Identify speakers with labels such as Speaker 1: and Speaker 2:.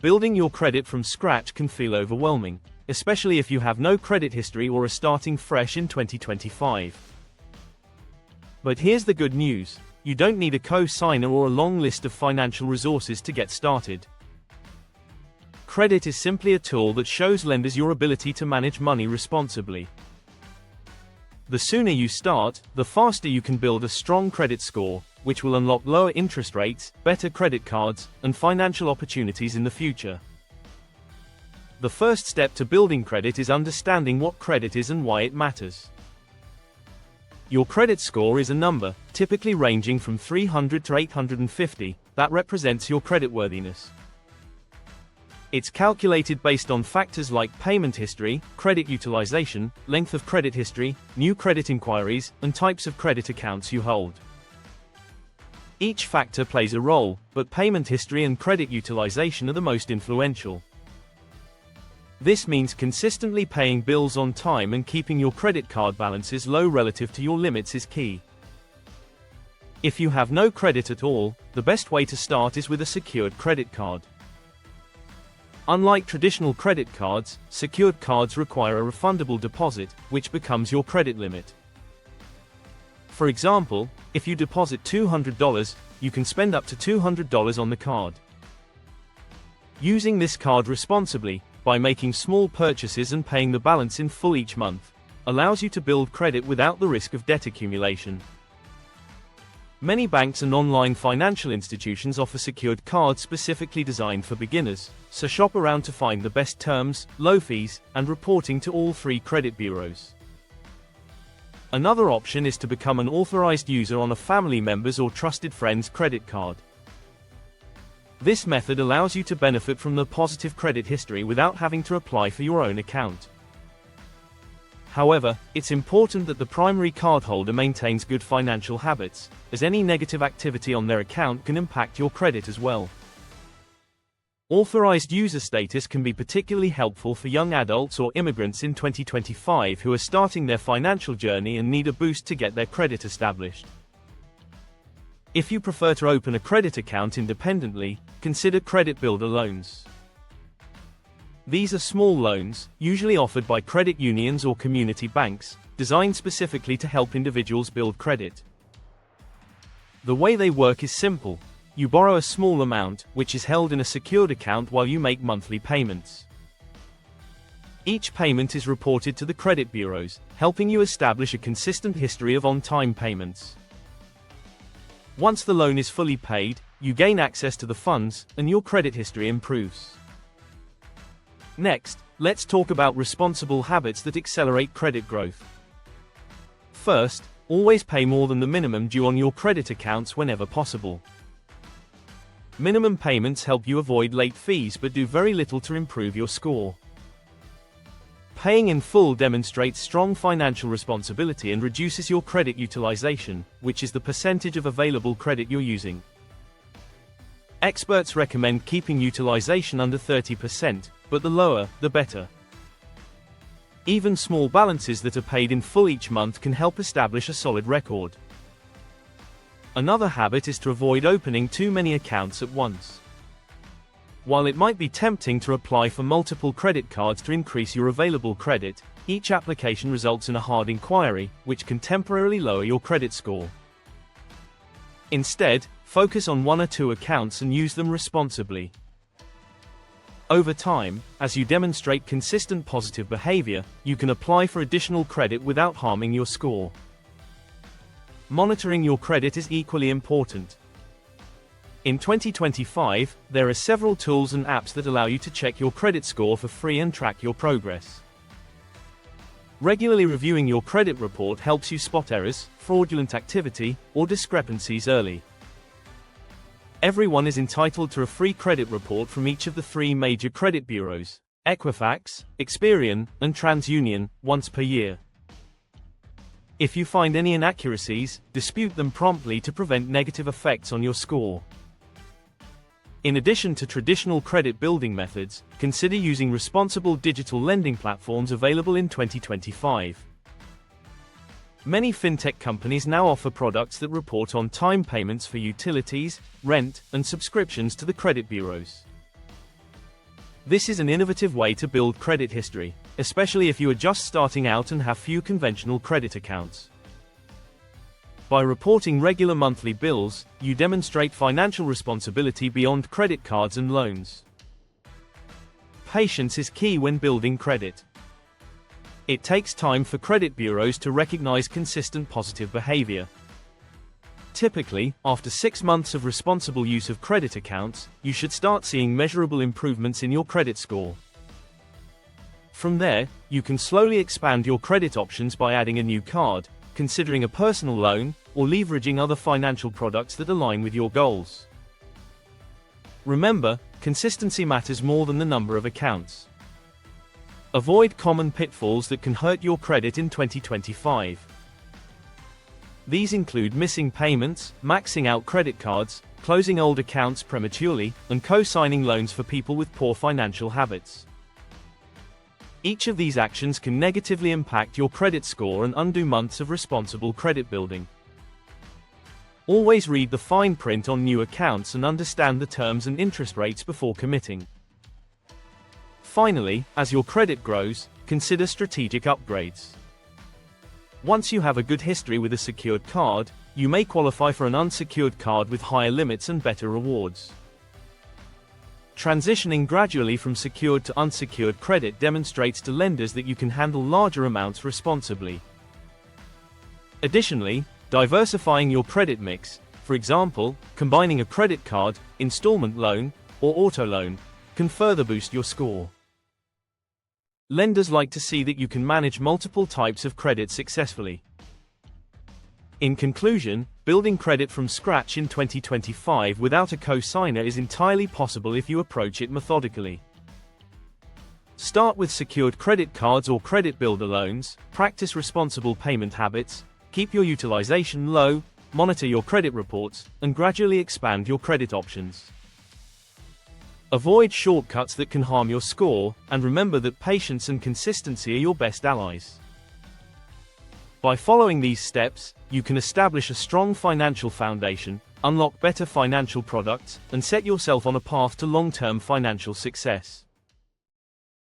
Speaker 1: Building your credit from scratch can feel overwhelming, especially if you have no credit history or are starting fresh in 2025. But here's the good news: you don't need a co-signer or a long list of financial resources to get started. Credit is simply a tool that shows lenders your ability to manage money responsibly. The sooner you start, the faster you can build a strong credit score, which will unlock lower interest rates, better credit cards, and financial opportunities in the future. The first step to building credit is understanding what credit is and why it matters. Your credit score is a number, typically ranging from 300 to 850, that represents your creditworthiness. It's calculated based on factors like payment history, credit utilization, length of credit history, new credit inquiries, and types of credit accounts you hold. Each factor plays a role, but payment history and credit utilization are the most influential. This means consistently paying bills on time and keeping your credit card balances low relative to your limits is key. If you have no credit at all, the best way to start is with a secured credit card. Unlike traditional credit cards, secured cards require a refundable deposit, which becomes your credit limit. For example, if you deposit $200, you can spend up to $200 on the card. Using this card responsibly, by making small purchases and paying the balance in full each month, allows you to build credit without the risk of debt accumulation. Many banks and online financial institutions offer secured cards specifically designed for beginners, so shop around to find the best terms, low fees, and reporting to all three credit bureaus. Another option is to become an authorized user on a family member's or trusted friend's credit card. This method allows you to benefit from the positive credit history without having to apply for your own account. However, it's important that the primary cardholder maintains good financial habits, as any negative activity on their account can impact your credit as well. Authorized user status can be particularly helpful for young adults or immigrants in 2025 who are starting their financial journey and need a boost to get their credit established. If you prefer to open a credit account independently, consider credit builder loans. These are small loans, usually offered by credit unions or community banks, designed specifically to help individuals build credit. The way they work is simple. You borrow a small amount, which is held in a secured account while you make monthly payments. Each payment is reported to the credit bureaus, helping you establish a consistent history of on-time payments. Once the loan is fully paid, you gain access to the funds, and your credit history improves. Next, let's talk about responsible habits that accelerate credit growth. First, always pay more than the minimum due on your credit accounts whenever possible. Minimum payments help you avoid late fees but do very little to improve your score. Paying in full demonstrates strong financial responsibility and reduces your credit utilization, which is the percentage of available credit you're using. Experts recommend keeping utilization under 30%, but the lower, the better. Even small balances that are paid in full each month can help establish a solid record. Another habit is to avoid opening too many accounts at once. While it might be tempting to apply for multiple credit cards to increase your available credit, each application results in a hard inquiry, which can temporarily lower your credit score. Instead, focus on one or two accounts and use them responsibly. Over time, as you demonstrate consistent positive behavior, you can apply for additional credit without harming your score. Monitoring your credit is equally important. In 2025, there are several tools and apps that allow you to check your credit score for free and track your progress. Regularly reviewing your credit report helps you spot errors, fraudulent activity, or discrepancies early. Everyone is entitled to a free credit report from each of the three major credit bureaus, Equifax, Experian, and TransUnion, once per year. If you find any inaccuracies, dispute them promptly to prevent negative effects on your score. In addition to traditional credit building methods, consider using responsible digital lending platforms available in 2025. Many fintech companies now offer products that report on-time payments for utilities, rent, and subscriptions to the credit bureaus. This is an innovative way to build credit history, especially if you are just starting out and have few conventional credit accounts. By reporting regular monthly bills, you demonstrate financial responsibility beyond credit cards and loans. Patience is key when building credit. It takes time for credit bureaus to recognize consistent positive behavior. Typically, after 6 months of responsible use of credit accounts, you should start seeing measurable improvements in your credit score. From there, you can slowly expand your credit options by adding a new card, considering a personal loan, or leveraging other financial products that align with your goals. Remember, consistency matters more than the number of accounts. Avoid common pitfalls that can hurt your credit in 2025. These include missing payments, maxing out credit cards, closing old accounts prematurely, and co-signing loans for people with poor financial habits. Each of these actions can negatively impact your credit score and undo months of responsible credit building. Always read the fine print on new accounts and understand the terms and interest rates before committing. Finally, as your credit grows, consider strategic upgrades. Once you have a good history with a secured card, you may qualify for an unsecured card with higher limits and better rewards. Transitioning gradually from secured to unsecured credit demonstrates to lenders that you can handle larger amounts responsibly. Additionally, diversifying your credit mix, for example, combining a credit card, installment loan, or auto loan, can further boost your score. Lenders like to see that you can manage multiple types of credit successfully. In conclusion, building credit from scratch in 2025 without a co-signer is entirely possible if you approach it methodically. Start with secured credit cards or credit builder loans, practice responsible payment habits, keep your utilization low, monitor your credit reports, and gradually expand your credit options. Avoid shortcuts that can harm your score, and remember that patience and consistency are your best allies. By following these steps, you can establish a strong financial foundation, unlock better financial products, and set yourself on a path to long-term financial success.